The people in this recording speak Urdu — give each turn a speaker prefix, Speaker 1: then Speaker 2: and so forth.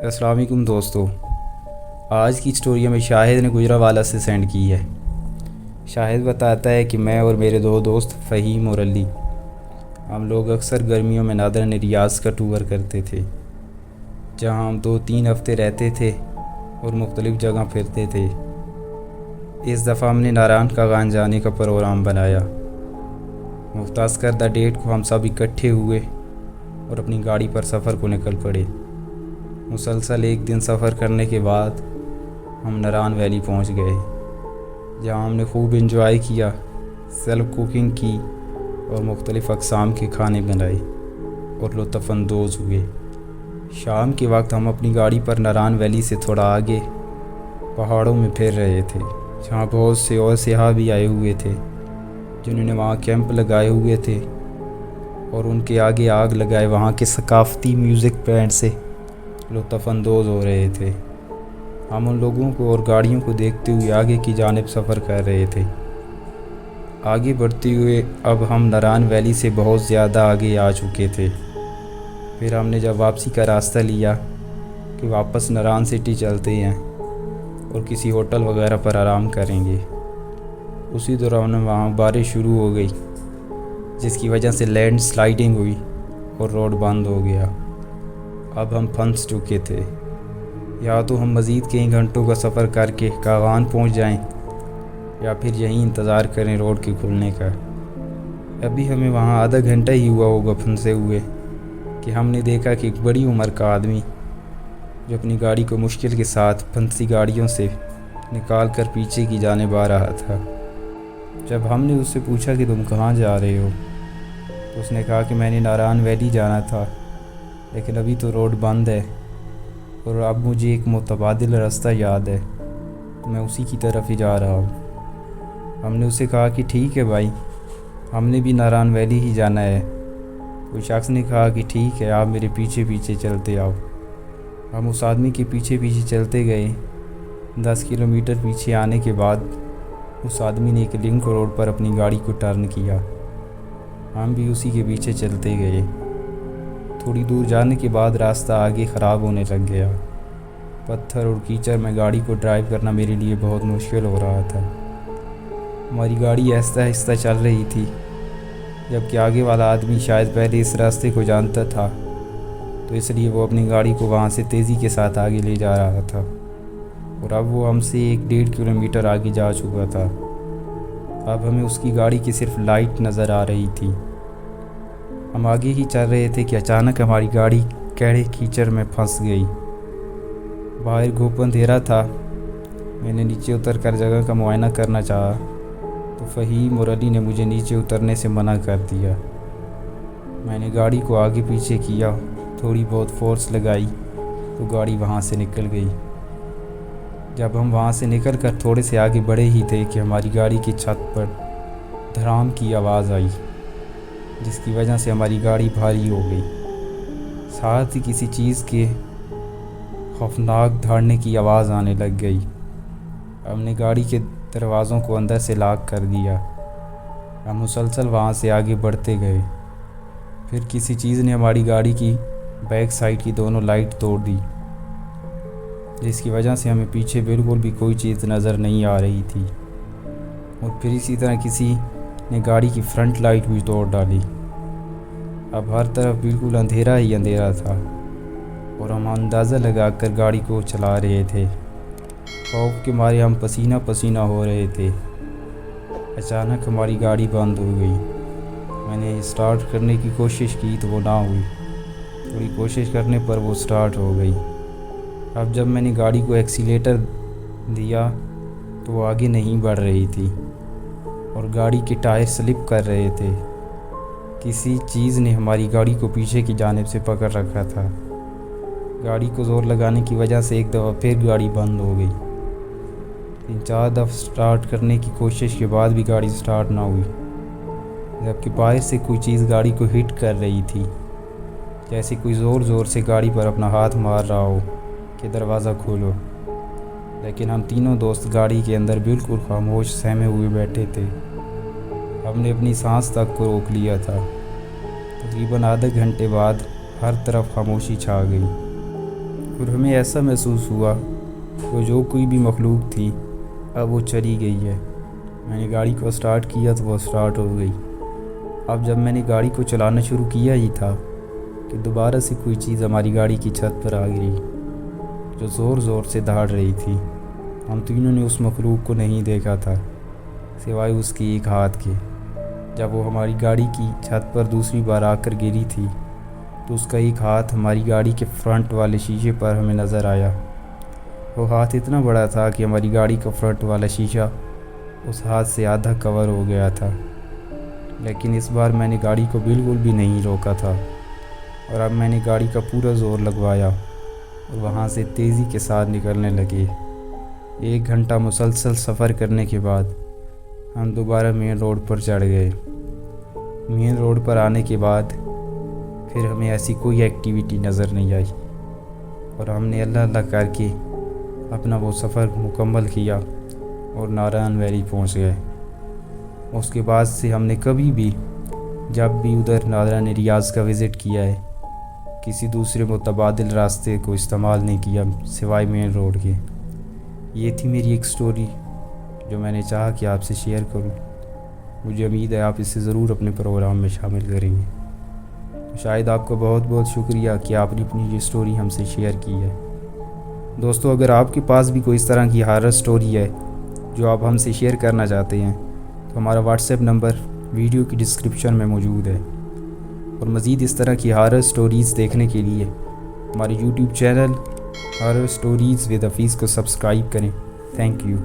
Speaker 1: السلام علیکم دوستو، آج کی اسٹوری میں شاہد نے گجرانوالہ سے سینڈ کی ہے۔ شاہد بتاتا ہے کہ میں اور میرے دو دوست فہیم اور علی، ہم لوگ اکثر گرمیوں میں نادرن ریاض کا ٹور کرتے تھے، جہاں ہم 2-3 ہفتے رہتے تھے اور مختلف جگہ پھرتے تھے۔ اس دفعہ ہم نے ناران کاغان جانے کا پروگرام بنایا۔ مختص کردہ ڈیٹ کو ہم سب اکٹھے ہوئے اور اپنی گاڑی پر سفر کو نکل پڑے۔ مسلسل 1 دن سفر کرنے کے بعد ہم ناران ویلی پہنچ گئے، جہاں ہم نے خوب انجوائے کیا، سیلف کوکنگ کی اور مختلف اقسام کے کھانے بنائے اور لطف اندوز ہوئے۔ شام کے وقت ہم اپنی گاڑی پر ناران ویلی سے تھوڑا آگے پہاڑوں میں پھر رہے تھے، جہاں بہت سے اور سیاح بھی آئے ہوئے تھے، جنہوں نے وہاں کیمپ لگائے ہوئے تھے اور ان کے آگے آگ لگائے وہاں کے ثقافتی میوزک بینڈ سے لطف اندوز ہو رہے تھے۔ ہم ان لوگوں کو اور گاڑیوں کو دیکھتے ہوئے آگے کی جانب سفر کر رہے تھے۔ آگے بڑھتے ہوئے اب ہم ناران ویلی سے بہت زیادہ آگے آ چکے تھے۔ پھر ہم نے جب واپسی کا راستہ لیا کہ واپس ناران سٹی چلتے ہیں اور کسی ہوٹل وغیرہ پر آرام کریں گے، اسی دوران وہاں بارش شروع ہو گئی، جس کی وجہ سے لینڈ سلائیڈنگ ہوئی اور روڈ بند ہو گیا۔ اب ہم پھنس چکے تھے، یا تو ہم مزید کئی گھنٹوں کا سفر کر کے کاغان پہنچ جائیں یا پھر یہیں انتظار کریں روڈ کے کھلنے کا۔ ابھی ہمیں وہاں آدھا گھنٹہ ہی ہوا ہوگا پھنسے ہوئے کہ ہم نے دیکھا کہ ایک بڑی عمر کا آدمی، جو اپنی گاڑی کو مشکل کے ساتھ پھنسی گاڑیوں سے نکال کر پیچھے کی جانب آ رہا تھا۔ جب ہم نے اس سے پوچھا کہ تم کہاں جا رہے ہو، تو اس نے کہا کہ میں نے ناران ویلی جانا تھا، لیکن ابھی تو روڈ بند ہے اور اب مجھے ایک متبادل راستہ یاد ہے، تو میں اسی کی طرف ہی جا رہا ہوں۔ ہم نے اسے کہا کہ ٹھیک ہے بھائی، ہم نے بھی ناران ویلی ہی جانا ہے۔ کوئی شخص نے کہا کہ ٹھیک ہے، آپ میرے پیچھے پیچھے چلتے آؤ۔ ہم اس آدمی کے پیچھے پیچھے چلتے گئے۔ 10 کلومیٹر پیچھے آنے کے بعد اس آدمی نے ایک لنک روڈ پر اپنی گاڑی کو ٹرن کیا۔ ہم بھی اسی کے پیچھے چلتے گئے۔ تھوڑی دور جانے کے بعد راستہ آگے خراب ہونے لگ گیا۔ پتھر اور کیچڑ میں گاڑی کو ڈرائیو کرنا میرے لیے بہت مشکل ہو رہا تھا۔ ہماری گاڑی آہستہ آہستہ چل رہی تھی، جبکہ آگے والا آدمی شاید پہلے اس راستے کو جانتا تھا، تو اس لیے وہ اپنی گاڑی کو وہاں سے تیزی کے ساتھ آگے لے جا رہا تھا، اور اب وہ ہم سے 1-1.5 کلومیٹر آگے جا چکا تھا۔ اب ہمیں اس کی گاڑی کی صرف لائٹ نظر آ رہی تھی۔ ہم آگے ہی چل رہے تھے کہ اچانک ہماری گاڑی کیڑے کیچڑ میں پھنس گئی۔ باہر گھوپ اندھیرا تھا۔ میں نے نیچے اتر کر جگہ کا معائنہ کرنا چاہا، تو فہیم اور علی نے مجھے نیچے اترنے سے منع کر دیا۔ میں نے گاڑی کو آگے پیچھے کیا، تھوڑی بہت فورس لگائی تو گاڑی وہاں سے نکل گئی۔ جب ہم وہاں سے نکل کر تھوڑے سے آگے بڑھے ہی تھے کہ ہماری گاڑی کی چھت پر دھڑام کی آواز آئی، جس کی وجہ سے ہماری گاڑی بھاری ہو گئی۔ ساتھ ہی کسی چیز کے خوفناک دھاڑنے کی آواز آنے لگ گئی۔ ہم نے گاڑی کے دروازوں کو اندر سے لاک کر دیا۔ ہم مسلسل وہاں سے آگے بڑھتے گئے۔ پھر کسی چیز نے ہماری گاڑی کی بیک سائڈ کی دونوں لائٹ توڑ دی، جس کی وجہ سے ہمیں پیچھے بالکل بھی کوئی چیز نظر نہیں آ رہی تھی، اور پھر اسی طرح کسی نے گاڑی کی فرنٹ لائٹ بھی توڑ ڈالی۔ اب ہر طرف بالکل اندھیرا ہی اندھیرا تھا، اور ہم اندازہ لگا کر گاڑی کو چلا رہے تھے۔ خوف کے مارے ہم پسینہ پسینہ ہو رہے تھے۔ اچانک ہماری گاڑی بند ہو گئی۔ میں نے اسٹارٹ کرنے کی کوشش کی تو وہ نہ ہوئی، تھوڑی کوشش کرنے پر وہ اسٹارٹ ہو گئی۔ اب جب میں نے گاڑی کو ایکسیلیٹر دیا تو وہ آگے نہیں بڑھ رہی تھی، اور گاڑی کے ٹائر سلپ کر رہے تھے۔ کسی چیز نے ہماری گاڑی کو پیچھے کی جانب سے پکڑ رکھا تھا۔ گاڑی کو زور لگانے کی وجہ سے ایک دفعہ پھر گاڑی بند ہو گئی۔ 3-4 دفعہ سٹارٹ کرنے کی کوشش کے بعد بھی گاڑی سٹارٹ نہ ہوئی، جبکہ باہر سے کوئی چیز گاڑی کو ہٹ کر رہی تھی، جیسے کوئی زور زور سے گاڑی پر اپنا ہاتھ مار رہا ہو کہ دروازہ کھولو۔ لیکن ہم تینوں دوست گاڑی کے اندر بالکل خاموش سہمے ہوئے بیٹھے تھے۔ ہم نے اپنی سانس تک کو روک لیا تھا۔ تقریباً آدھے گھنٹے بعد ہر طرف خاموشی چھا گئی۔ اور ہمیں ایسا محسوس ہوا کہ جو کوئی بھی مخلوق تھی اب وہ چلی گئی ہے۔ میں نے گاڑی کو سٹارٹ کیا تو وہ سٹارٹ ہو گئی۔ اب جب میں نے گاڑی کو چلانا شروع کیا ہی تھا کہ دوبارہ سے کوئی چیز ہماری گاڑی کی چھت پر آ گئی جو زور زور سے دہاڑ رہی تھی۔ ہم تینوں نے اس مخلوق کو نہیں دیکھا تھا سوائے اس کی ایک ہاتھ کے۔ جب وہ ہماری گاڑی کی چھت پر دوسری بار آ کر گری تھی تو اس کا ایک ہاتھ ہماری گاڑی کے فرنٹ والے شیشے پر ہمیں نظر آیا۔ وہ ہاتھ اتنا بڑا تھا کہ ہماری گاڑی کا فرنٹ والا شیشہ اس ہاتھ سے آدھا کور ہو گیا تھا۔ لیکن اس بار میں نے گاڑی کو بالکل بھی نہیں روکا تھا اور اب میں نے گاڑی کا پورا زور لگوایا اور وہاں سے تیزی کے ساتھ نکلنے لگے۔ 1 گھنٹہ مسلسل سفر کرنے کے بعد ہم دوبارہ مین روڈ پر چڑھ گئے۔ مین روڈ پر آنے کے بعد پھر ہمیں ایسی کوئی ایکٹیویٹی نظر نہیں آئی اور ہم نے اللہ اللہ کر کے اپنا وہ سفر مکمل کیا اور نارائن ویلی پہنچ گئے۔ اس کے بعد سے ہم نے کبھی بھی جب بھی ادھر نارائن ریاض کا وزٹ کیا ہے کسی دوسرے متبادل راستے کو استعمال نہیں کیا سوائے مین روڈ کے۔ یہ تھی میری ایک سٹوری جو میں نے چاہا کہ آپ سے شیئر کروں۔ مجھے امید ہے آپ اسے ضرور اپنے پروگرام میں شامل کریں گے۔ شاید آپ کا بہت بہت شکریہ کہ آپ نے اپنی یہ سٹوری ہم سے شیئر کی ہے۔ دوستو، اگر آپ کے پاس بھی کوئی اس طرح کی ہارر سٹوری ہے جو آپ ہم سے شیئر کرنا چاہتے ہیں تو ہمارا واٹس ایپ نمبر ویڈیو کی ڈسکرپشن میں موجود ہے۔ اور مزید اس طرح کی ہارر سٹوریز دیکھنے کے لیے ہمارے YouTube channel horror stories with Hafeez کو سبسکرائب کریں۔ Thank you.